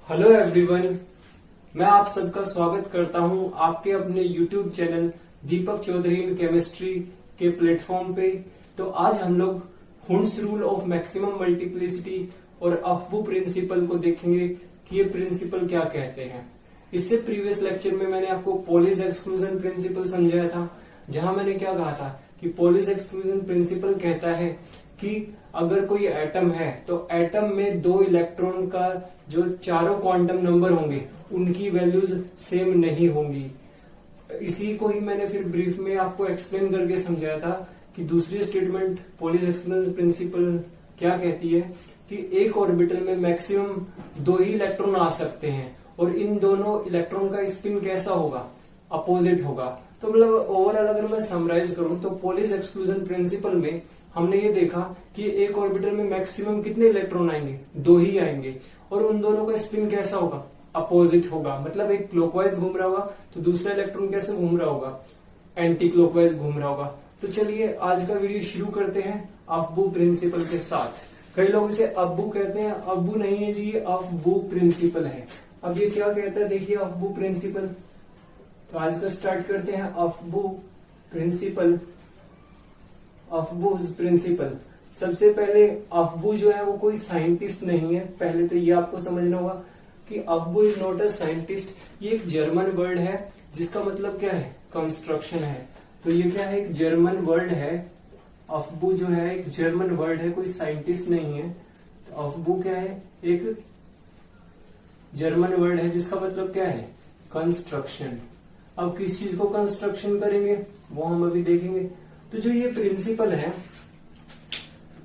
Hello everyone, मैं आप सबका स्वागत करता हूं आपके अपने YouTube channel Deepak Chaudhary in chemistry के प्लेटफॉर्म पे। तो आज हम लोग Hund's rule of maximum multiplicity और अफबू प्रिंसिपल को देखेंगे कि ये प्रिंसिपल क्या कहते हैं। इससे प्रीवियस लेक्चर में मैंने आपको पॉलीज एक्सक्लूजन प्रिंसिपल समझाया था, जहां मैंने क्या कहा था कि पॉलीज एक्सक्लूजन प्रिंसिपल कहता है कि अगर कोई एटम है तो एटम में दो इलेक्ट्रॉन का जो चारों क्वांटम नंबर होंगे उनकी वैल्यूज सेम नहीं होंगी। इसी को ही मैंने फिर ब्रीफ में आपको एक्सप्लेन करके समझाया था कि दूसरी स्टेटमेंट पॉलीज एक्सक्लूजन प्रिंसिपल क्या कहती है कि एक ऑर्बिटल में मैक्सिमम दो ही इलेक्ट्रॉन आ सकते हैं और इन दोनों इलेक्ट्रॉन का स्पिन कैसा होगा, अपोजिट होगा। तो मतलब ओवरऑल अगर मैं समराइज करूं तो पॉलीज एक्सक्लूजन प्रिंसिपल में हमने ये देखा कि एक ऑर्बिटल में मैक्सिमम कितने इलेक्ट्रॉन आएंगे, दो ही आएंगे, और उन दोनों का स्पिन कैसा होगा, अपोजिट होगा। मतलब एक क्लॉकवाइज घूम रहा होगा तो दूसरा इलेक्ट्रॉन कैसे घूम रहा होगा, एंटी क्लॉकवाइज घूम रहा होगा। तो चलिए आज का वीडियो शुरू करते हैं अफबू प्रिंसिपल के साथ। कई लोग इसे अब्बू कहते हैं, अब्बू नहीं है जी, ये अफबू प्रिंसिपल है। अब ये क्या कहता है, देखिए अफबू प्रिंसिपल। तो आज का स्टार्ट करते हैं अफबू प्रिंसिपल। अफबूज प्रिंसिपल, सबसे पहले अफबू जो है वो कोई साइंटिस्ट नहीं है। पहले तो ये आपको समझना होगा कि अफबू इज नॉट अ साइंटिस्ट। ये एक जर्मन वर्ड है जिसका मतलब क्या है, कंस्ट्रक्शन है। तो ये क्या है, एक जर्मन वर्ड है। अफबू जो है एक जर्मन वर्ड है, कोई साइंटिस्ट नहीं है। तो अफबू क्या है, एक जर्मन वर्ड है जिसका मतलब क्या है, कंस्ट्रक्शन। अब किस चीज को कंस्ट्रक्शन करेंगे वो हम अभी देखेंगे। तो जो ये प्रिंसिपल है,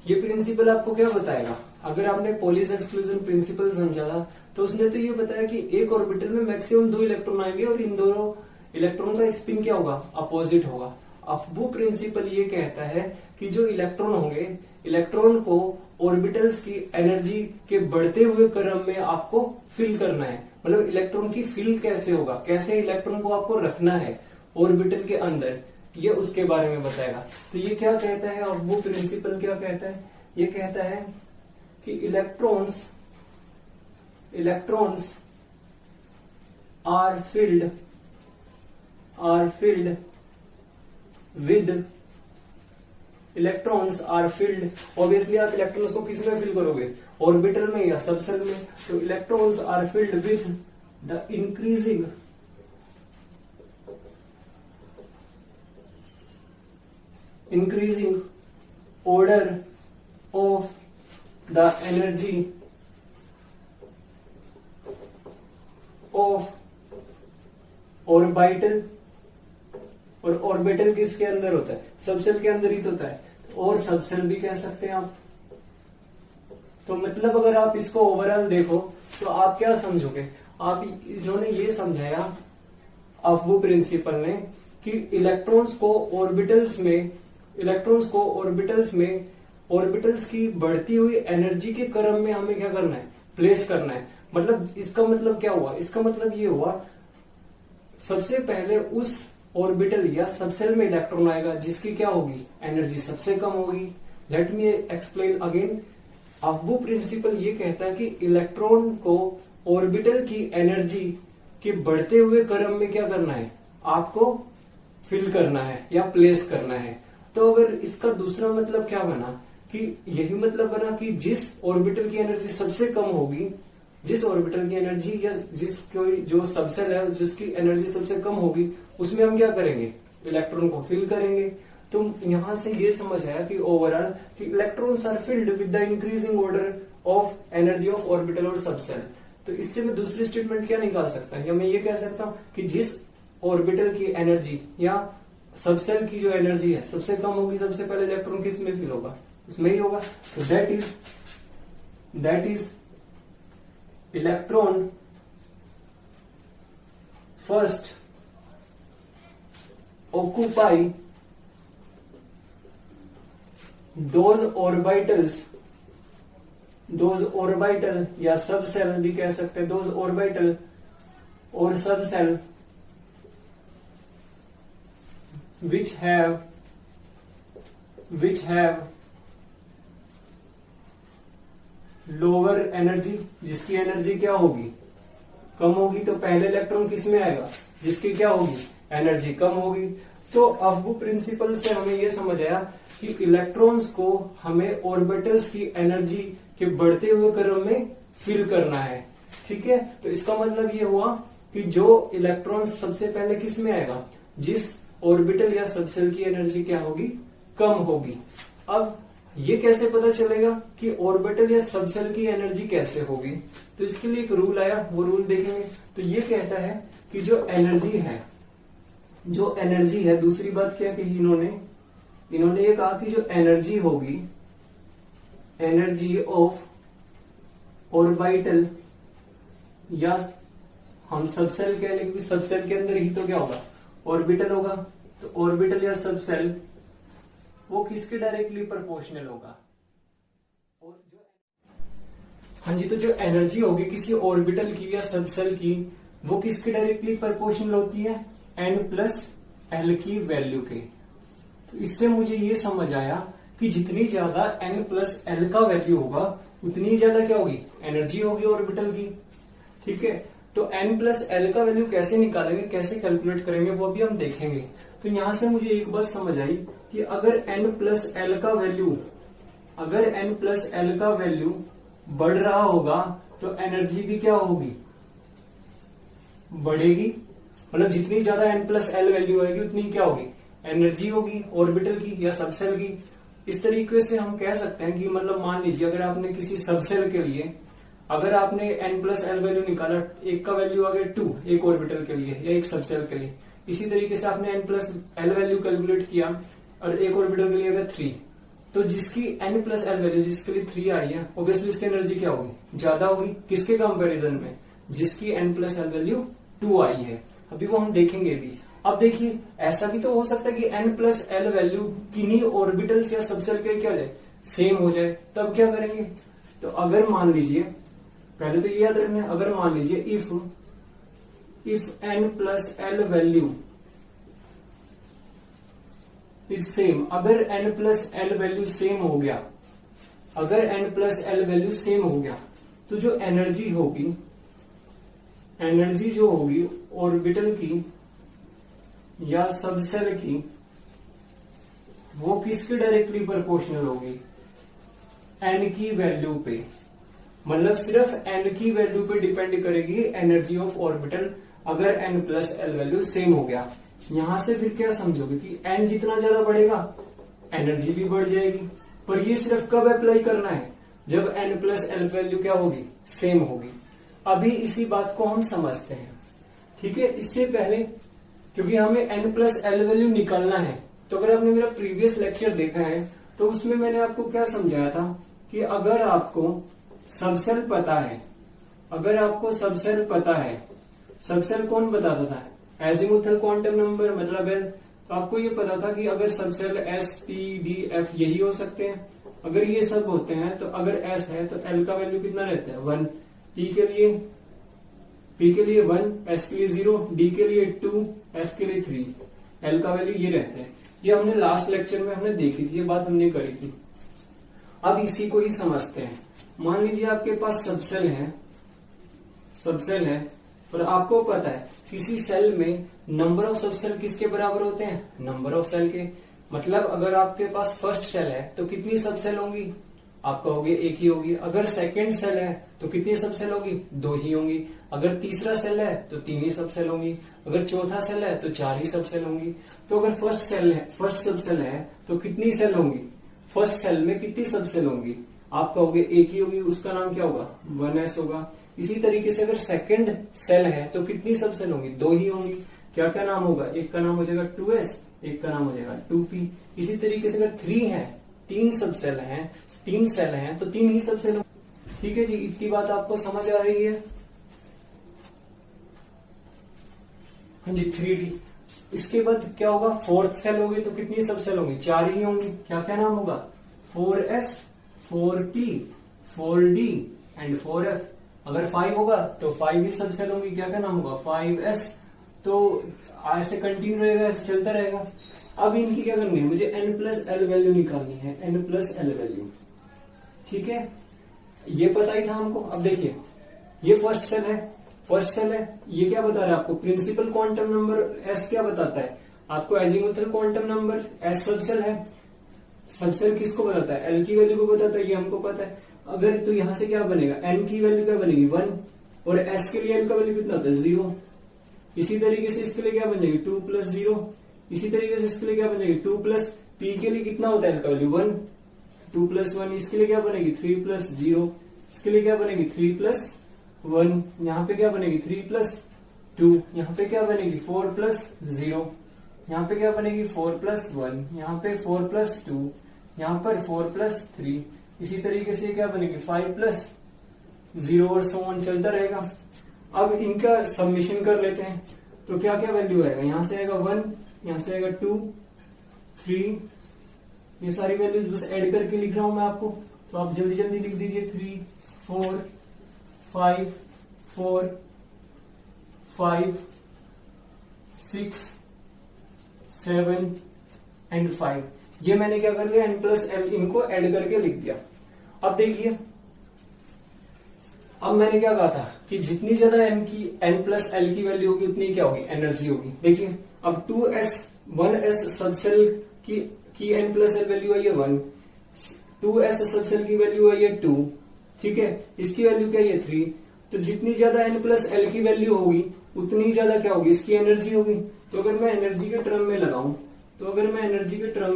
ये प्रिंसिपल आपको क्या बताएगा, अगर आपने पॉलीज एक्सक्लूजन प्रिंसिपल समझा था तो उसने तो ये बताया कि एक ऑर्बिटल में मैक्सिमम दो इलेक्ट्रॉन आएंगे और इन दोनों इलेक्ट्रॉन का स्पिन क्या होगा, अपोजिट होगा। अफबू प्रिंसिपल ये कहता है कि जो इलेक्ट्रॉन होंगे, इलेक्ट्रॉन को ऑर्बिटल्स की एनर्जी के बढ़ते हुए क्रम में आपको फिल करना है। मतलब इलेक्ट्रॉन की फिल कैसे होगा, कैसे इलेक्ट्रॉन को आपको रखना है ऑर्बिटल के अंदर, ये उसके बारे में बताएगा। तो ये क्या कहता है अफबू प्रिंसिपल, क्या कहता है, ये कहता है कि electrons are filled with electrons are filled. Obviously आप इलेक्ट्रॉन्स को किस में फिल करोगे, ऑर्बिटल में या सबसेल में। तो electrons are filled with the increasing order of the energy of orbital। और ऑर्बिटल किसके अंदर होता है, सबसेल के अंदर ही तो होता है, और सबसेल भी कह सकते हैं आप। तो मतलब अगर आप इसको ओवरऑल देखो तो आप क्या समझोगे, आप इन्होंने ये समझाया अफबू प्रिंसिपल ने कि इलेक्ट्रॉन्स को ऑर्बिटल्स की बढ़ती हुई एनर्जी के क्रम में हमें क्या करना है, प्लेस करना है। मतलब इसका मतलब क्या हुआ, इसका मतलब ये हुआ सबसे पहले उस ऑर्बिटल या सबसेल में इलेक्ट्रॉन आएगा जिसकी क्या होगी, एनर्जी सबसे कम होगी। Let me explain again. Aufbau principle ये कहता है कि इलेक्ट्रॉन को ऑर्बिटल की एनर्जी के बढ़ते हुए क्रम में क्या करना है, आपको फिल करना है या प्लेस करना है। तो अगर इसका दूसरा मतलब क्या बना कि यही मतलब बना कि जिस ऑर्बिटल की एनर्जी सबसे कम होगी, जिस ऑर्बिटल की एनर्जी या जिस कोई जो सबसेल है जिसकी एनर्जी सबसे कम होगी, उसमें हम क्या करेंगे, इलेक्ट्रॉन को फिल करेंगे। तो यहां से ये समझ आया कि ओवरऑल कि electrons are filled with the increasing order of energy of orbital और सबसेल। तो इससे मैं दूसरी स्टेटमेंट क्या निकाल सकता है, या मैं ये कह सकता हूं कि जिस ऑर्बिटल की एनर्जी या सबसेल की जो एनर्जी है सबसे कम होगी, सबसे पहले इलेक्ट्रॉन किस में फिल होगा, उसमें ही होगा। तो that is electron first occupy those orbital या सबसेल भी कह सकते हैं, दोज ऑर्बिटल और subshell which have lower energy, जिसकी एनर्जी क्या होगी, कम होगी तो पहले इलेक्ट्रॉन किस में आएगा, जिसकी क्या होगी, एनर्जी कम होगी। तो अब वो प्रिंसिपल से हमें ये समझ आया कि इलेक्ट्रॉन्स को हमें ऑर्बिटल्स की एनर्जी के बढ़ते हुए क्रम में फिल करना है। ठीक है, तो इसका मतलब ये हुआ कि जो इलेक्ट्रॉन सबसे पहले किस में आएगा, जिस ऑर्बिटल या सबसेल की एनर्जी क्या होगी, कम होगी। अब ये कैसे पता चलेगा कि ऑर्बिटल या सबसेल की एनर्जी कैसे होगी, तो इसके लिए एक रूल आया, वो रूल देखेंगे। तो ये कहता है कि जो एनर्जी है, दूसरी बात क्या कही इन्होंने ये कहा कि जो एनर्जी होगी, एनर्जी ऑफ ऑर्बिटल, या हम सबसेल कह लें क्योंकि सबसेल के अंदर ही तो क्या होगा, ऑर्बिटल होगा। तो ऑर्बिटल या सबसेल वो किसके डायरेक्टली प्रोपोर्शनल होगा। और जो हाँ जी, तो जो एनर्जी होगी किसी ऑर्बिटल की या सबसेल की, वो किसके डायरेक्टली प्रोपोर्शनल होती है, n+l की वैल्यू के। तो इससे मुझे ये समझ आया कि जितनी ज्यादा n+l का वैल्यू होगा उतनी ज्यादा क्या होगी, एनर्जी होगी ऑर्बिटल की। ठीक है, तो n+l का वैल्यू कैसे निकालेंगे, कैसे कैलकुलेट करेंगे, वो भी हम देखेंगे। तो यहां से मुझे एक बात समझ आई कि अगर n+l का वैल्यू बढ़ रहा होगा तो एनर्जी भी क्या होगी, बढ़ेगी। मतलब जितनी ज्यादा n+l वैल्यू आएगी उतनी क्या होगी, एनर्जी होगी ऑर्बिटल की या सबसेल की। इस तरीके से हम कह सकते हैं कि मतलब मान लीजिए अगर आपने किसी सबसेल के लिए अगर आपने n+l वैल्यू निकाला, एक का वैल्यू आ गया 2 एक ऑर्बिटल के लिए या एक सबसेल के लिए, इसी तरीके से आपने n+l वैल्यू कैलकुलेट किया और एक ऑर्बिटल के लिए अगर 3, तो जिसकी n+l वैल्यू जिसके लिए 3 आई है, ऑब्वियसली उसकी एनर्जी क्या होगी, ज्यादा होगी। किसके कंपैरिजन में, जिसकी n+l वैल्यू 2 आई है। अभी वो हम देखेंगे भी। अब देखिए, ऐसा भी तो हो सकता है कि n+l वैल्यू किन्हीं ऑर्बिटल्स या सबसेल के क्या हो जाए, सेम हो जाए। तब क्या करेंगे, तो अगर मान लीजिए, पहले तो ये याद रखना है, अगर मान लीजिए if n+l value is same, अगर n+l वैल्यू सेम हो गया, तो जो एनर्जी जो होगी ऑर्बिटल की या सबसेल की, वो किसके डायरेक्टली प्रोपोर्शनल होगी, n की वैल्यू पे। मतलब सिर्फ n की वैल्यू पे डिपेंड करेगी एनर्जी ऑफ ऑर्बिटल, अगर n+l वैल्यू सेम हो गया। यहां से फिर क्या समझोगे कि n जितना ज्यादा बढ़ेगा एनर्जी भी बढ़ जाएगी। पर ये सिर्फ कब अप्लाई करना है, जब n+l वैल्यू क्या होगी, सेम होगी। अभी इसी बात को हम समझते हैं। ठीक है, इससे पहले क्योंकि हमें n+l वैल्यू निकालना है, तो अगर आपने मेरा प्रीवियस लेक्चर देखा है तो उसमें मैंने आपको क्या समझाया था कि अगर आपको सबसेल पता है, सबसेल कौन बताता था, एजिमुथल क्वांटम नंबर, मतलब है आपको ये पता था कि अगर subshell S, P, D, F यही हो सकते हैं। अगर ये सब होते हैं तो अगर S है तो L का वैल्यू कितना रहता है, 1, P के लिए 1, S के लिए 0, D के लिए 2, F के लिए 3, L का वैल्यू ये रहता है। ये हमने लास्ट लेक्चर में हमने देखी थी, ये बात हमने करी थी। अब इसी को ही समझते हैं। मान लीजिए आपके पास सबसेल है और आपको पता है किसी सेल में नंबर ऑफ सबसेल किसके बराबर होते हैं, नंबर ऑफ सेल के। मतलब अगर आपके पास फर्स्ट सेल है तो कितनी सबसेल होंगी, आप कहोगे एक ही होगी। अगर सेकंड सेल है तो कितनी सबसेल होगी, 2 ही होंगी। अगर तीसरा सेल है तो 3 ही सबसेल होंगी। अगर चौथा सेल है तो 4 ही सबसेल होंगी। तो अगर फर्स्ट सबसेल है तो कितनी सेल होंगी, फर्स्ट सेल में कितनी सबसेल होंगी, आप कहोगे एक ही होगी, उसका नाम क्या होगा, 1s होगा। इसी तरीके से अगर सेकंड सेल है तो कितनी सबसेल होंगी, 2 ही होंगी। क्या क्या नाम होगा, एक का नाम हो जाएगा 2s, एक का नाम हो जाएगा 2p। इसी तरीके से अगर 3 है, 3 सेल हैं तो 3 ही सबसेल होंगी। ठीक है जी, इतनी बात आपको समझ आ रही है। हाँ जी, 3D। इसके बाद क्या होगा, फोर्थ सेल होगी तो कितनी सबसेल होंगी, 4 ही होंगी। क्या क्या नाम होगा, 4s, 4p, 4d and 4f। अगर 5 होगा तो 5 ही सबसेल होंगी। क्या क्या नाम होगा, 5s। तो ऐसे कंटिन्यू रहेगा, ऐसे चलता रहेगा। अब इनकी क्या करनी है, मुझे n+l वैल्यू निकालनी है, n+l वैल्यू। ठीक है, ये पता ही था हमको। अब देखिए, ये फर्स्ट सेल है, फर्स्ट सेल है, ये क्या बता रहा है आपको, प्रिंसिपल क्वांटम नंबर एस क्या बताता है आपको, azimuthal quantum number S subshell है। सबसेल किसको बताता है, एल की वैल्यू को बताता है, ये हमको पता है। अगर तो यहां से क्या बनेगा, एन की वैल्यू क्या बनेगी 1, और एस के लिए एन का वैल्यू कितना होता है 0। इसी तरीके से इसके लिए क्या बन जाएगी 2 + 0। इसी तरीके से इसके लिए क्या बन जाएगी 2 + पी के लिए कितना होता है एल का वैल्यू 1, 2 + 1। इसके लिए क्या बनेगी 3 + 0। इसके लिए क्या बनेगी 3 + 1। यहाँ पे क्या बनेगी 3 + 2। यहाँ पे क्या बनेगी 4 + 0। यहाँ पे क्या बनेगी 4 + 1। यहाँ पे 4 + 2। यहाँ पर 4 + 3। इसी तरीके से क्या बनेगी 5 + 0 और सो ऑन चलता रहेगा। अब इनका सबमिशन कर लेते हैं, तो क्या क्या वैल्यू आएगा, यहां से आएगा 1, यहां से आएगा 2, 3, ये सारी वैल्यूज बस ऐड करके लिख रहा हूं मैं आपको, तो आप जल्दी जल्दी लिख दीजिए 3, 4, 5, 4, 5, 6, 7 एंड 5। ये मैंने क्या कर लिया n + l इनको ऐड करके लिख दिया। अब देखिए, अब मैंने क्या कहा था कि जितनी ज्यादा n + l की वैल्यू होगी उतनी क्या होगी, एनर्जी होगी। देखिए अब 1s सबसेल की n + l वैल्यू आई है 1, 2s सबसेल की वैल्यू आई है 2, ठीक है, इसकी वैल्यू क्या है 3। तो जितनी ज्यादा n + l की वैल्यू होगी उतनी ज्यादा क्या होगी, इसकी एनर्जी होगी। तो अगर मैं एनर्जी के टर्म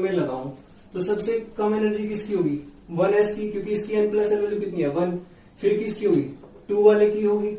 में लगाऊं तो सबसे कम एनर्जी किसकी होगी 1s की, क्योंकि इसकी n + l वैल्यू कितनी है 1। फिर किसकी होगी 2 वाले की होगी,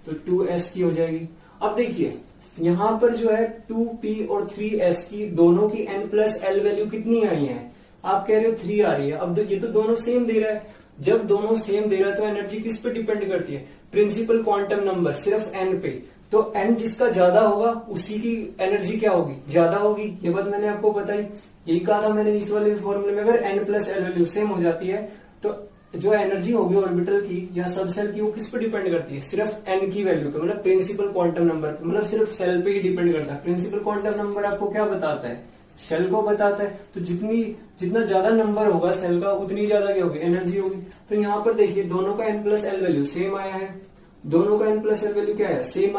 तो 2s की हो जाएगी। अब देखिए यहां पर जो है 2p और 3s की दोनों की n + l वैल्यू कितनी आई है, आप कह रहे हो 3 आ रही है। अब ये तो दोनों सेम दे रहा है, जब दोनों सेम दे रहा है तो एनर्जी किस पे डिपेंड करती है, प्रिंसिपल क्वांटम नंबर, सिर्फ n पे। तो n जिसका ज्यादा होगा उसी की एनर्जी क्या होगी, ज्यादा होगी। ये बात मैंने आपको बताई, यही कहा था मैंने इस वाले फॉर्मूले में, अगर n + l वैल्यू सेम हो जाती है तो जो एनर्जी होगी ऑर्बिटल की या सब सेल की वो किस पे डिपेंड करती है, सिर्फ n की वैल्यू पे, मतलब प्रिंसिपल क्वांटम नंबर पे, मतलब सिर्फ सेल पे ही डिपेंड करता है। प्रिंसिपल क्वांटम नंबर आपको क्या बताता है, सेल को बताता है। तो जितना ज्यादा नंबर होगा सेल का उतनी ज्यादा क्या होगी, एनर्जी होगी। तो यहाँ पर देखिए दोनों का n + l वैल्यू सेम आया है, दोनों का n + l वैल्यू क्या है, सेम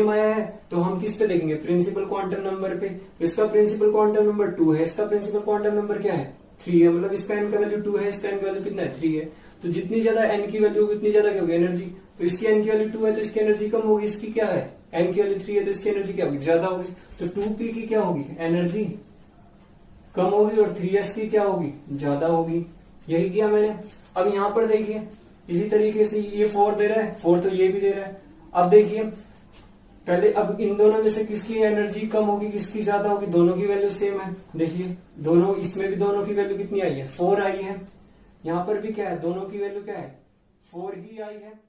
आया है। तो हम किस पे देखेंगे, प्रिंसिपल क्वांटम नंबर पे। इसका प्रिंसिपल क्वांटम नंबर 2 है, इसका प्रिंसिपल क्वांटम नंबर क्या है 3 है, मतलब इसका n का वैल्यू 2 है, इसका n का वैल्यू कितना है 3 है। तो जितनी ज्यादा n की वैल्यू होगी उतनी ज्यादा क्या होगी, एनर्जी। तो इसकी n की वैल्यू 2 है तो इसकी एनर्जी कम होगी, इसकी क्या है n की वैल्यू 3 है तो इसकी एनर्जी क्या होगी, ज्यादा होगी। तो 2p की क्या होगी, एनर्जी कम होगी, और 3s की क्या होगी, ज्यादा होगी। यही किया मैंने। अब यहां पर देखिए इसी तरीके से ये 4 दे रहा है, 4 तो ये भी दे रहा है। अब देखिए पहले, अब इन दोनों में से किसकी एनर्जी कम होगी, किसकी ज्यादा होगी, दोनों की वैल्यू सेम है। देखिए दोनों, इसमें भी दोनों की वैल्यू कितनी आई है 4 आई है, यहां पर भी क्या है, दोनों की वैल्यू क्या है 4 ही आई है।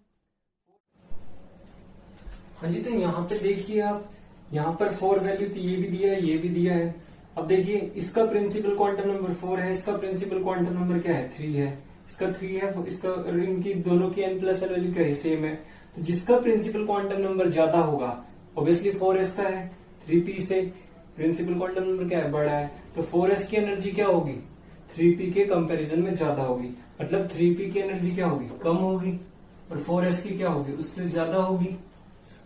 हाँ जी, तो यहाँ पे देखिए आप, यहाँ पर 4 वैल्यू थी, ये भी दिया है, ये भी दिया है। अब देखिए इसका प्रिंसिपल क्वांटम नंबर 4 है, इसका प्रिंसिपल क्वांटम नंबर क्या है 3 है, इसका 3 है, इसका, इनकी दोनों की n + l वैल्यू क्या है, सेम है। तो जिसका प्रिंसिपल क्वांटम नंबर ज्यादा होगा, ऑब्वियसली 4s का है, 3p से प्रिंसिपल क्वांटम नंबर क्या है, बड़ा है, तो 4s की एनर्जी क्या होगी 3p के कंपैरिजन में ज्यादा होगी, मतलब 3p की एनर्जी क्या होगी, कम होगी, और 4s की क्या होगी, उससे ज्यादा होगी।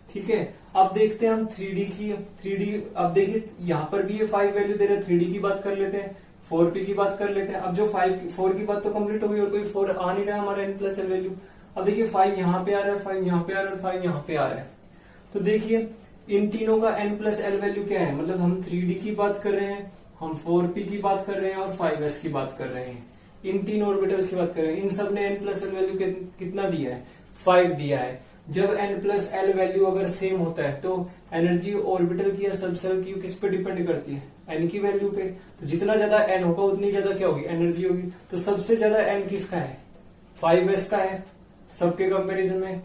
ठीक है, अब देखते हैं हम 3D की। 3D, अब देखिए यहाँ पर भी ये 5 वैल्यू दे रहे हैं, 3D की बात कर लेते हैं, 4p की बात कर लेते हैं। अब जो 4 की बात तो कंप्लीट हो गई, और कोई 4 आ नहीं रहा हमारा n + l वैल्यू। अब देखिए 5 यहाँ पे आ रहा है, 5 यहाँ पे आ रहा है, 5 यहाँ पे आ रहा है। तो देखिए इन तीनों का n + l वैल्यू क्या है, मतलब हम 3D की बात कर रहे हैं, हम 4p की बात कर रहे हैं, और 5s की बात कर रहे हैं, इन तीन ऑर्बिटल्स की बात कर रहे हैं। इन सब ने n + l वैल्यू कितना दिया है, 5 दिया है। जब n + l वैल्यू अगर सेम होता है तो एनर्जी ऑर्बिटल की या सबसेल की किस पे डिपेंड करती है, n की वैल्यू पे। तो जितना ज्यादा n होगा उतनी ज्यादा क्या होगी, एनर्जी होगी। तो सबसे ज्यादा n किसका है, 5s का है सबके कंपैरिजन में,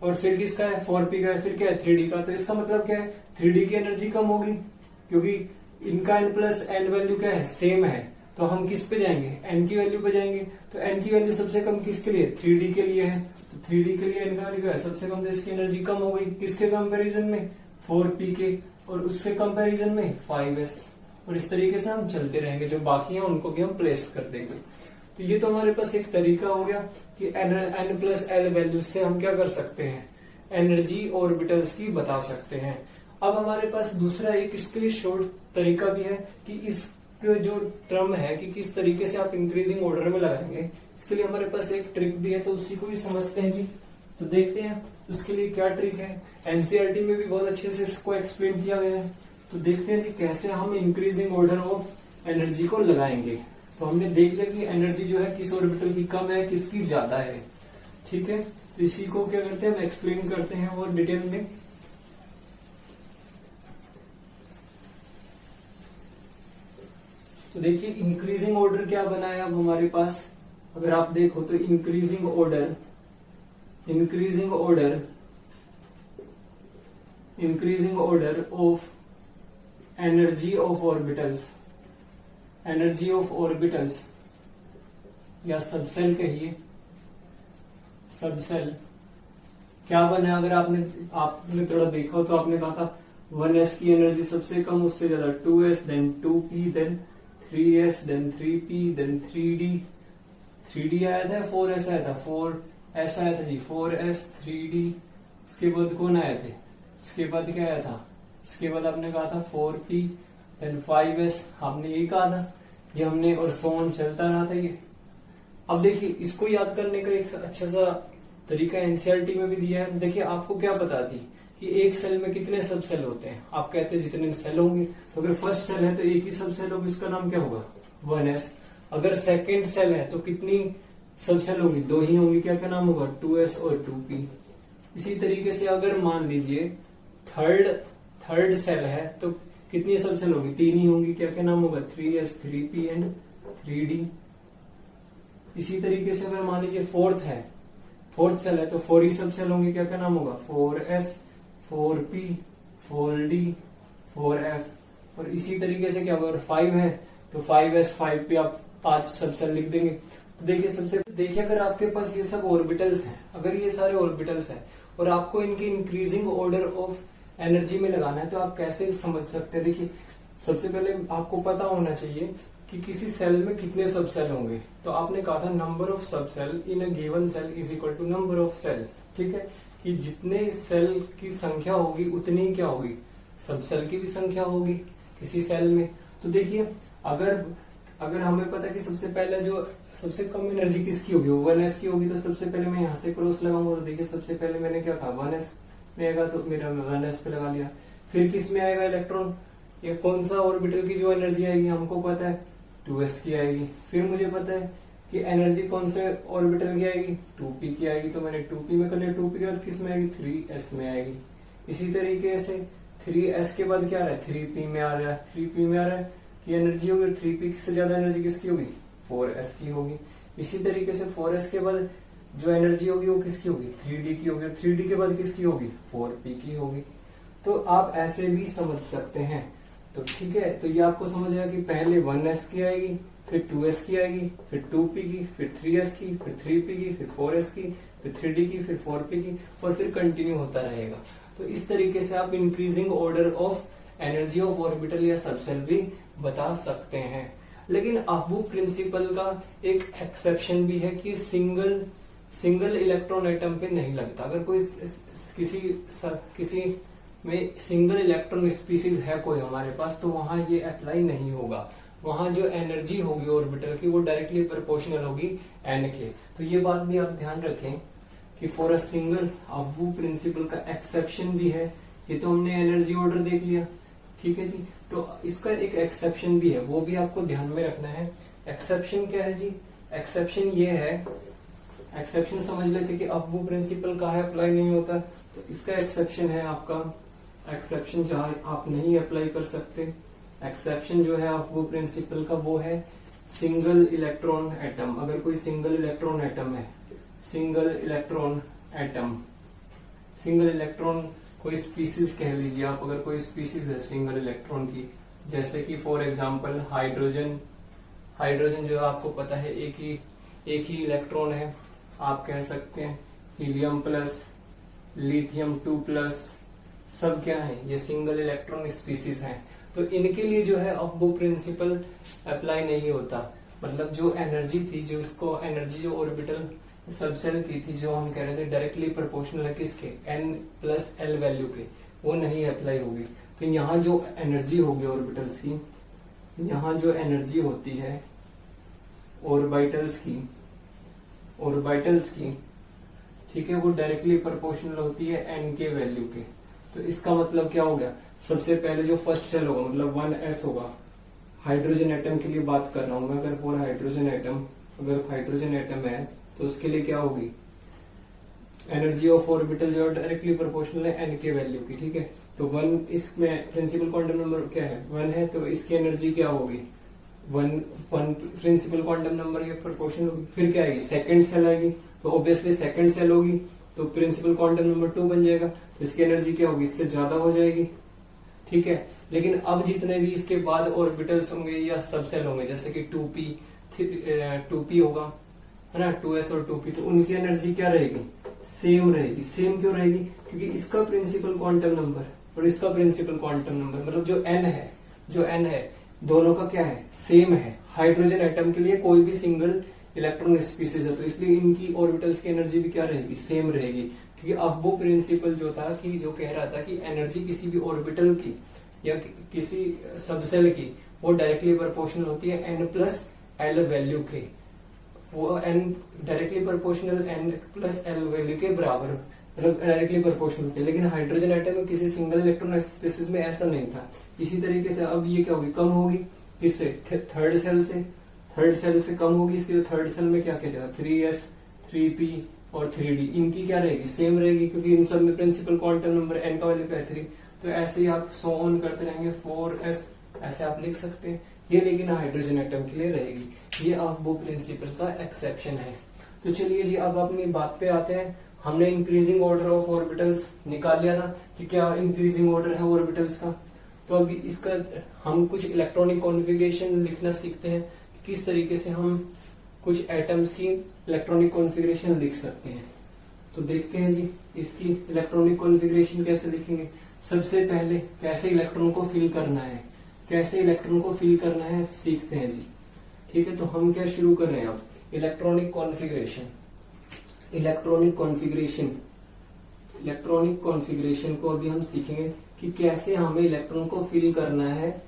और फिर किसका है 4p का है, फिर क्या है 3D का। तो इसका मतलब क्या है, 3D की एनर्जी कम होगी, क्योंकि इनका n + l वैल्यू क्या है, सेम है। तो हम किस पे जाएंगे, n की वैल्यू पे जाएंगे। तो n की वैल्यू सबसे कम किसके लिए, 3D के लिए है। तो 3D के लिए n का वैल्यू क्या है, सबसे कम, तो इसकी एनर्जी कम हो गई किसके कंपैरिजन में, 4p के, और उसके कंपैरिजन में 5s। और इस तरीके से हम चलते रहेंगे, जो बाकी हैं उनको भी हम प्लेस कर देंगे। तो ये तो हमारे पास एक तरीका हो गया कि n + l वैल्यू से हम क्या कर सकते हैं, एनर्जी ऑर्बिटल्स की बता सकते हैं। अब हमारे पास दूसरा एक इसके लिए शॉर्ट तरीका भी है कि इसके जो टर्म है कि किस तरीके से आप इंक्रीजिंग ऑर्डर में लगाएंगे, इसके लिए हमारे पास एक ट्रिक भी है, तो उसी को भी समझते हैं जी। तो देखते हैं उसके लिए क्या ट्रिक है। एनसीईआरटी में भी बहुत अच्छे से इसको एक्सप्लेन किया गया है। तो देखते हैं जी कैसे हम इंक्रीजिंग ऑर्डर ऑफ एनर्जी को लगाएंगे। तो हमने देख लिया कि एनर्जी जो है किस ऑर्बिटल की कम है, किसकी ज्यादा है। ठीक है, तो इसी को क्या करते हैं, हम एक्सप्लेन करते हैं और डिटेल में। तो देखिए इंक्रीजिंग ऑर्डर क्या बना है अब हमारे पास, अगर आप देखो तो increasing order of energy of orbitals या सबसेल कहिए, सबसेल क्या बना। अगर आपने थोड़ा देखा हो तो आपने कहा था 1s की एनर्जी सबसे कम, उससे ज्यादा 2s, then 2p, then 3s, then 3p, then 3d आया था, 4s आया था, 4s आया था जी, 4s, 3d। उसके बाद कौन आए थे, इसके बाद क्या आया था, इसके बाद आपने कहा था 4p, देन 5s, आपने यही कहा था, ये हमने और सो ऑन चलता रहा था ये। अब देखिए इसको याद करने का एक अच्छा सा तरीका एनसीईआरटी में भी दिया है। देखिए आपको क्या पता थी कि एक सेल में कितने सब सेल होते हैं, आप कहते हैं जितने सेल होंगे, तो अगर फर्स्ट सेल है तो एक ही सब सेल होगी, उसका नाम क्या होगा, 1s। अगर सेकेंड सेल है तो कितनी सब सेल होगी, 2 ही होंगी, क्या क्या नाम होगा, 2s और 2p। इसी तरीके से अगर मान लीजिए थर्ड सेल है तो कितनी सब सेल होगी, 3 ही होंगी, क्या क्या नाम होगा, 3s, 3p एंड 3d। इसी तरीके से अगर मान लीजिए फोर्थ सेल है तो 4 ही सब सेल होंगे, क्या क्या नाम होगा, 4s, 4p, 4d, 4f। और इसी तरीके से क्या होगा, अगर 5 है तो 5s, 5p, आप 5 सब सेल लिख देंगे। तो देखिए अगर आपके पास ये सब ऑर्बिटल्स हैं, अगर ये सारे ऑर्बिटल्स हैं और आपको इनकी इंक्रीजिंग ऑर्डर ऑफ एनर्जी में लगाना है तो आप कैसे समझ सकते हैं। देखिए सबसे पहले आपको पता होना चाहिए कि किसी सेल में कितने सब सेल होंगे। तो आपने कहा था number of subshell in a given shell is equal to number of shell. ठीक है, कि जितने सेल की संख्या होगी उतनी क्या होगी, सब सेल की भी संख्या होगी किसी सेल में। तो देखिए अगर हमें पता है कि सबसे पहले जो सबसे कम एनर्जी किसकी होगी, वो 1s की होगी, तो सबसे पहले मैं यहाँ से क्रॉस लगाऊंगा। तो देखिए सबसे पहले मैंने क्या कहा, 1s में आएगा तो मेरा 1s पे लगा लिया। फिर किस में आएगा, इलेक्ट्रॉन, ये कौन सा ऑर्बिटल की जो एनर्जी आएगी हमको पता है, 2s की आएगी। फिर मुझे पता है कि एनर्जी कौन से ऑर्बिटल की आएगी, 2p की आएगी, तो मैंने 2p में कर लिया। 2p के बाद किस में आएगी, 3s में आएगी। इसी तरीके से 3s के बाद क्या आ रहा है, 3p में आ रहा है। 3p में आ रहा है कि एनर्जी होगी 3p से ज्यादा एनर्जी किसकी होगी, 4s की होगी। इसी तरीके से 4s के बाद जो एनर्जी होगी वो किसकी होगी, 3d की होगी। 3d के बाद किसकी होगी, 4p की होगी। तो आप ऐसे भी समझ सकते हैं। तो ठीक है, तो ये आपको समझ आया कि पहले 1s की आएगी, फिर 2s की आएगी, फिर 2p की, फिर 3s की, फिर 3p की, फिर 4s की, फिर 3d की, फिर 4p की, और फिर कंटिन्यू होता रहेगा। तो इस तरीके से आप increasing order of energy of orbital या सबसेल भी बता सकते हैं। लेकिन अबू प्रिंसिपल का एक एक्सेप्शन भी है कि सिंगल इलेक्ट्रॉन एटम पे नहीं लगता। अगर कोई किसी में सिंगल इलेक्ट्रॉन स्पीसीज है कोई हमारे पास, तो वहां ये अप्लाई नहीं होगा। वहां जो एनर्जी होगी ऑर्बिटल की वो डायरेक्टली प्रोपोर्शनल होगी एन के। तो ये बात भी आप ध्यान रखें कि for a single aufbau principle का एक्सेप्शन भी है। ये तो हमने एनर्जी ऑर्डर देख लिया, ठीक है जी। तो इसका एक एक्सेप्शन भी है, वो भी आपको ध्यान में रखना है। एक्सेप्शन क्या है जी, एक्सेप्शन ये है, एक्सेप्शन समझ लेते कि अबू प्रिंसिपल का है अप्लाई नहीं होता, तो इसका एक्सेप्शन है आपका, एक्सेप्शन जहां आप नहीं अप्लाई कर सकते, एक्सेप्शन जो है अबू प्रिंसिपल का वो है सिंगल इलेक्ट्रॉन एटम। अगर कोई सिंगल इलेक्ट्रॉन एटम है, सिंगल इलेक्ट्रॉन कोई स्पीसीज कह लीजिए आप, अगर कोई स्पीसीज है सिंगल इलेक्ट्रॉन की, जैसे कि फॉर एग्जांपल हाइड्रोजन जो आपको पता है एक ही इलेक्ट्रॉन है, आप कह सकते हैं हीलियम प्लस, लिथियम 2+, सब क्या है, ये सिंगल इलेक्ट्रॉन स्पीसीज हैं। तो इनके लिए जो है अबू प्रिंसिपल अप्लाई नहीं होता। मतलब जो एनर्जी थी, जो इसको एनर्जी जो ऑर्बिटल सब सेल की थी जो हम कह रहे थे डायरेक्टली प्रोपोर्शनल है किसके, n+l वैल्यू के, वो नहीं अप्लाई होगी। तो यहाँ जो एनर्जी होगी ऑर्बिटल्स की, यहाँ जो एनर्जी होती है ऑर्बिटल्स की, ठीक है, वो डायरेक्टली प्रोपोर्शनल होती है n के वैल्यू के। तो इसका मतलब क्या हो गया, सबसे पहले जो फर्स्ट सेल होगा मतलब 1s होगा, हाइड्रोजन एटम के लिए बात कर रहा हूं मैं, अगर फॉर हाइड्रोजन एटम है तो उसके लिए क्या होगी, एनर्जी ऑफ ऑर्बिटल जो डायरेक्टली प्रोपोर्शनल है n के वैल्यू की, ठीक है। तो 1 इसमें प्रिंसिपल क्वांटम नंबर क्या है, 1 है, तो इसकी एनर्जी क्या होगी, 1 प्रिंसिपल क्वांटम नंबर के प्रोपोर्शनल होगी। फिर क्या आएगी, सेकंड सेल आएगी, तो ऑब्वियसली सेकंड सेल होगी तो प्रिंसिपल क्वांटम नंबर 2 बन जाएगा, तो इसकी एनर्जी क्या होगी, इससे ज्यादा हो जाएगी, ठीक है। लेकिन अब जितने भी इसके बाद ऑर्बिटल्स होंगे या सबसेल होंगे, जैसे कि 2p होगा, है ना, 2s और 2p, तो उनकी एनर्जी क्या रहेगी, सेम रहेगी। सेम क्यों रहेगी, क्योंकि इसका प्रिंसिपल क्वांटम नंबर और इसका प्रिंसिपल क्वांटम नंबर मतलब जो n है दोनों का क्या है, सेम है। हाइड्रोजन एटम के लिए कोई भी सिंगल इलेक्ट्रॉन स्पीसीज है, तो इसलिए इनकी ऑर्बिटल्स की एनर्जी भी क्या रहेगी, सेम रहेगी। क्योंकि अब वो प्रिंसिपल जो था कि जो कह रहा था कि एनर्जी किसी भी ऑर्बिटल की या किसी सबसेल की वो डायरेक्टली प्रोपोर्शनल होती है n+l वैल्यू के, वो n directly proportional n+l value के बराबर, मतलब डायरेक्टली प्रोपोर्शनल होती है। लेकिन हाइड्रोजन एटम में किसी सिंगल इलेक्ट्रॉन स्पीसीज में ऐसा नहीं था। इसी तरीके से अब ये क्या होगी, कम होगी, किससे, थर्ड सेल से कम होगी। इसके थर्ड सेल में क्या क्या जाएगा, 3s 3p और 3d, इनकी क्या रहेगी, सेम रहेगी, क्योंकि इन सब में प्रिंसिपल क्वांटम नंबर n का वैल्यू क्या है, 3। तो ऐसे ही आप सो ऑन करते रहेंगे, 4s ऐसे आप लिख सकते हैं ये, लेकिन हाइड्रोजन एटम के लिए रहेगी। ये आप वो प्रिंसिपल का एक्सेप्शन है। तो चलिए जी, अब अपनी बात पे आते हैं। हमने इंक्रीजिंग ऑर्डर ऑफ ऑर्बिटल्स निकाल लिया था कि क्या इंक्रीजिंग ऑर्डर है ऑर्बिटल्स का। तो अभी इसका हम कुछ इलेक्ट्रॉनिक कॉन्फ़िगरेशन लिखना सीखते हैं, किस तरीके से हम कुछ एटम्स की इलेक्ट्रॉनिक कॉन्फ़िगरेशन लिख सकते हैं। तो देखते हैं जी, इसकी इलेक्ट्रॉनिक कॉन्फ़िगरेशन कैसे लिखेंगे। सबसे पहले कैसे इलेक्ट्रॉन को फिल करना है, सीखते हैं जी, ठीक है। तो हम क्या शुरू कर रहे हैं अब, इलेक्ट्रॉनिक कॉन्फ़िगरेशन को अभी हम सीखेंगे कि कैसे हमें इलेक्ट्रॉन को फिल करना है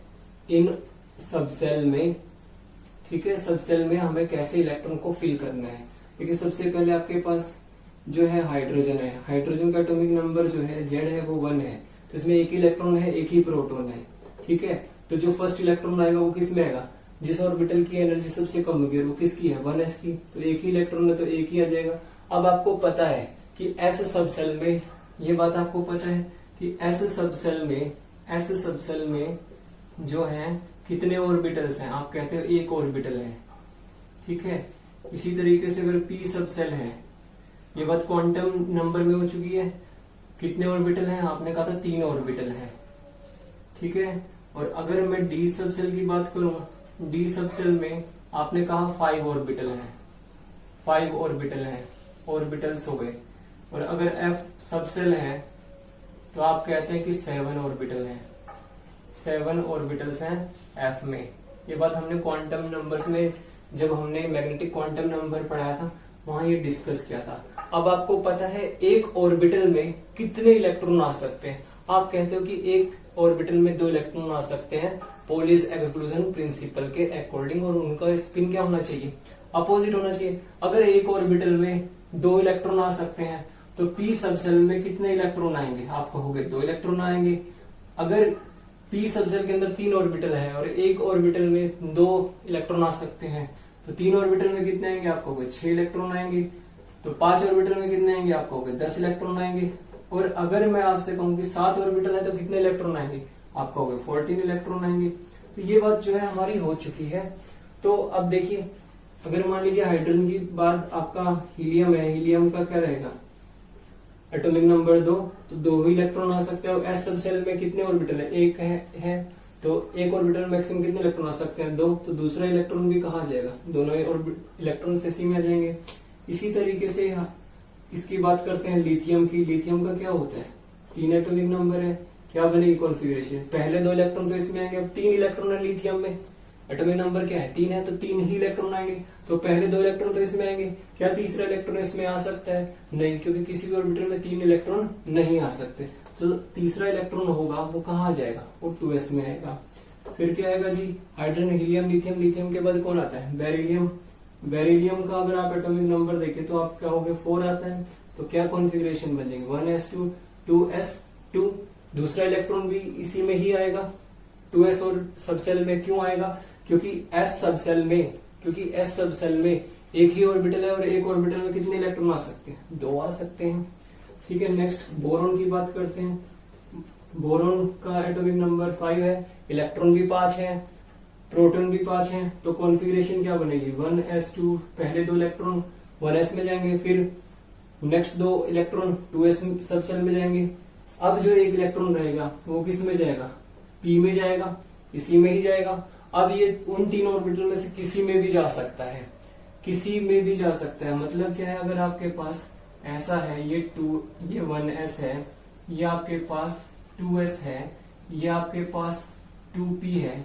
इन सबसेल में, ठीक है। सबसेल में हमें कैसे इलेक्ट्रॉन को फिल करना है। देखिए सबसे पहले आपके पास जो है हाइड्रोजन है, हाइड्रोजन का एटॉमिक नंबर जो है Z है वो 1 है, तो इसमें एक ही इलेक्ट्रॉन है, एक ही प्रोटॉन है, ठीक है। तो जो फर्स्ट इलेक्ट्रॉन आएगा वो किस में आएगा, जिस ऑर्बिटल की एनर्जी सबसे कम होगी वो किसकी है, 1s की, तो एक ही इलेक्ट्रॉन है तो एक ही आ जाएगा। अब आपको पता है कि ऐसे सबसेल में, ये बात आपको पता है कि ऐसे सबसेल में जो है कितने ऑर्बिटल्स हैं, आप कहते हो एक ऑर्बिटल है, ठीक है। इसी तरीके से अगर p सबसेल है, ये बात क्वांटम नंबर में हो चुकी है, कितने ऑर्बिटल हैं, आपने कहा था 3 ऑर्बिटल हैं, ठीक है। और अगर मैं d सबसेल की बात करूंगा, d सबसेल में आपने कहा 5 ऑर्बिटल हैं, 5 ऑर्बिटल हैं, ऑर्बिटल्स हो गए। और अगर f सबसेल है तो आप कहते हैं कि 7 ऑर्बिटल हैं, 7 ऑर्बिटल्स हैं f में। ये बात हमने क्वांटम नंबर्स में, जब हमने मैग्नेटिक क्वांटम नंबर पढ़ाया था वहां ये डिस्कस किया था। अब आपको पता है एक ऑर्बिटल में कितने इलेक्ट्रॉन आ सकते हैं। आप कहते हो कि एक ऑर्बिटल में 2 इलेक्ट्रॉन आ सकते हैं पोलिस एक्सक्लूजन प्रिंसिपल के अकॉर्डिंग, और उनका स्पिन क्या होना चाहिए, अपोजिट होना चाहिए। अगर एक ऑर्बिटल में 2 इलेक्ट्रॉन आ सकते हैं तो p सबसेल में कितने इलेक्ट्रॉन आएंगे, आप कहोगे 2 इलेक्ट्रॉन आएंगे। अगर p सबसेल के अंदर 3 ऑर्बिटल है और एक ऑर्बिटल में 2 इलेक्ट्रॉन आ सकते हैं तो 3 ऑर्बिटल में कितने आएंगे, आप कहोगे 6 इलेक्ट्रॉन आएंगे। तो 5 ऑर्बिटल में कितने आएंगे, आप कहोगे 10 इलेक्ट्रॉन आएंगे। और अगर मैं आपसे कहूँ कि 7 ऑर्बिटल है तो कितने इलेक्ट्रॉन आएंगे, आप कहोगे 14 इलेक्ट्रॉन आएंगे। तो ये बात जो है हमारी हो चुकी है। तो अब देखिए, अगर मान लीजिए हाइड्रोजन की बाद आपका हीलियम है, हीलियम का क्या रहेगा, एटॉमिक नंबर 2, तो 2 ही इलेक्ट्रॉन आ सकते हैं। एस सबसेल में कितने ऑर्बिटल है, एक है तो एक ऑर्बिटल मैक्सिमम कितने इलेक्ट्रॉन आ सकते हैं, 2, तो दूसरा इलेक्ट्रॉन भी कहाँ जाएगा, दोनों इलेक्ट्रॉन से सी में आ जाएंगे। इसी तरीके से इसकी बात करते हैं लिथियम की। लिथियम का क्या होता है, 3 एटॉमिक नंबर है, क्या बनेगी कॉन्फ़िगरेशन, पहले 2 इलेक्ट्रॉन तो इसमें आएंगे, अब 3 इलेक्ट्रॉन है लिथियम में, एटॉमिक नंबर क्या है 3 है, तो 3 ही इलेक्ट्रॉन आएंगे। तो पहले 2 इलेक्ट्रॉन तो इसमें आएंगे, क्या तीसरा इलेक्ट्रॉन इसमें आ सकता है? नहीं, क्योंकि किसी भी ऑर्बिटल में 3 इलेक्ट्रॉन नहीं आ सकते। तो तीसरा इलेक्ट्रॉन होगा वो कहाँ आ जाएगा? वो 2s में आएगा। फिर क्या आएगा जी? हाइड्रोजन, हीलियम, लिथियम, लिथियम के बाद कौन आता है? बेरिलियम। बेरिलियम का अगर आप एटॉमिक नंबर देखें तो आप क्या हो गए 4 आता है। तो क्या कॉन्फ़िगरेशन बन जाएगी? 1s2 2s2। दूसरा इलेक्ट्रॉन भी इसी में ही आएगा 2s और सबसेल में। क्यों आएगा? क्योंकि s सबसेल में एक ही ऑर्बिटल है और एक ऑर्बिटल में कितने इलेक्ट्रॉन आ सकते हैं? 2 आ सकते हैं। ठीक है, नेक्स्ट बोरॉन की बात करते हैं। बोरॉन का एटॉमिक नंबर 5 है, इलेक्ट्रॉन भी 5 है, प्रोटॉन भी 5 है। तो कॉन्फ़िगरेशन क्या बनेगी? 1s2, पहले 2 इलेक्ट्रॉन 1s में जाएंगे, फिर नेक्स्ट 2 इलेक्ट्रॉन 2s सबसेल में जाएंगे। अब जो एक इलेक्ट्रॉन रहेगा वो किस में जाएगा? p में जाएगा, इसी में ही जाएगा। अब ये उन 3 ऑर्बिटल में से किसी में भी जा सकता है, किसी में भी जा सकता है। मतलब क्या है, अगर आपके पास ऐसा है, ये 1s है, ये आपके पास 2s है, ये आपके पास 2p है।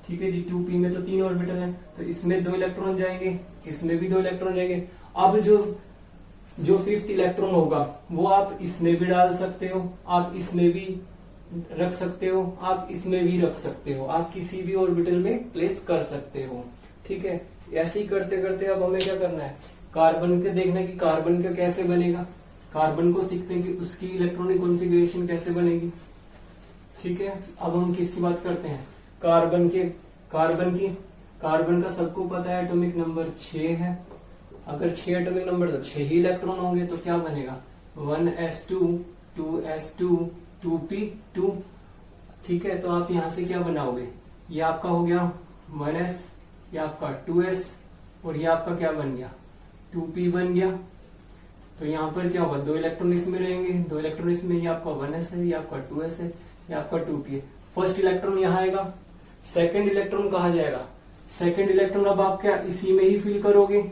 ठीक है जी, 2p में तो 3 ऑर्बिटल है, तो इसमें 2 इलेक्ट्रॉन जाएंगे, इसमें भी 2 इलेक्ट्रॉन जाएंगे। अब जो 5th इलेक्ट्रॉन होगा वो आप इसमें भी डाल सकते हो, आप इसमें भी रख सकते हो, आप इसमें भी रख सकते हो, आप किसी भी ऑर्बिटल में प्लेस कर सकते हो। ठीक है, ऐसे ही करते करते अब हमें क्या करना है? कार्बन के देखना है कि कार्बन का कैसे बनेगा। कार्बन को सीखते हैं कि उसकी इलेक्ट्रॉनिक कॉन्फ़िगरेशन कैसे बनेगी। ठीक है, अब हम किसकी बात करते हैं? कार्बन का सबको पता है एटॉमिक नंबर 6 है। अगर 6 एटॉमिक नंबर तो 6 ही इलेक्ट्रॉन होंगे, तो क्या बनेगा? 1s2 2s2 2p2। ठीक है, तो आप यहां से क्या बनाओगे? ये आपका हो गया 1s, ये आपका 2s और ये आपका क्या बन गया? 2p बन गया। तो यहाँ पर क्या होगा? 2 इलेक्ट्रॉन इसमें रहेंगे, 2 इलेक्ट्रॉन इसमें, ये आपका 1s है, ये आपका 2s है, ये आपका 2p है। फर्स्ट इलेक्ट्रॉन यहाँ आएगा, सेकंड इलेक्ट्रॉन कहाँ जाएगा? सेकंड इलेक्ट्रॉन अब आप क्या इसी में ही फिल करोगे?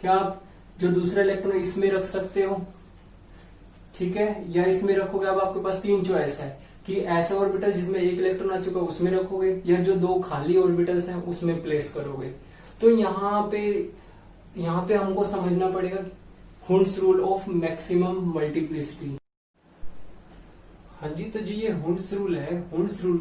क्या आप जो दूसरा इलेक्ट्रॉन इसमें रख सकते हो? ठीक है, या इसमें रखोगे? अब आपके पास 3 चॉइस है कि ऐसा ऑर्बिटल जिसमें 1 इलेक्ट्रॉन आ चुका उसमें रखोगे, या जो 2 खाली ऑर्बिटल्स हैं उसमें प्लेस करोगे। तो यहाँ पे हमको समझना पड़ेगा Hund's rule of maximum multiplicity. हाँ जी, तो जी ये हुंड्स रूल है। हुंड्स रूल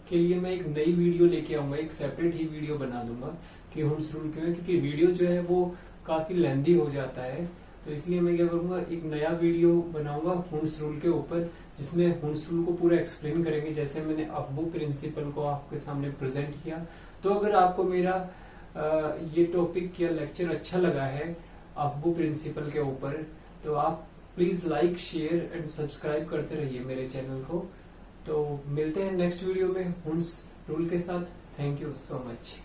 के लिए मैं एक नई वीडियो लेके आऊंगा, एक सेपरेट ही वीडियो बना दूंगा कि हुंड्स रूल क्यों है, क्योंकि वीडियो जो है वो काफी लेंथी हो जाता है। तो इसलिए मैं क्या करूंगा, एक नया वीडियो बनाऊंगा हुंड्स रूल के ऊपर, जिसमें हुंड्स रूल को पूरा एक्सप्लेन करेंगे, जैसे मैंने अफबू प्रिंसिपल को आपके सामने प्रेजेंट किया। तो अगर आपको मेरा ये टॉपिक या लेक्चर अच्छा लगा है अफबू प्रिंसिपल के ऊपर, तो आप please like, share and subscribe करते रहिए मेरे चैनल को। तो मिलते हैं नेक्स्ट वीडियो में हुंड्स रूल के साथ। Thank you so much.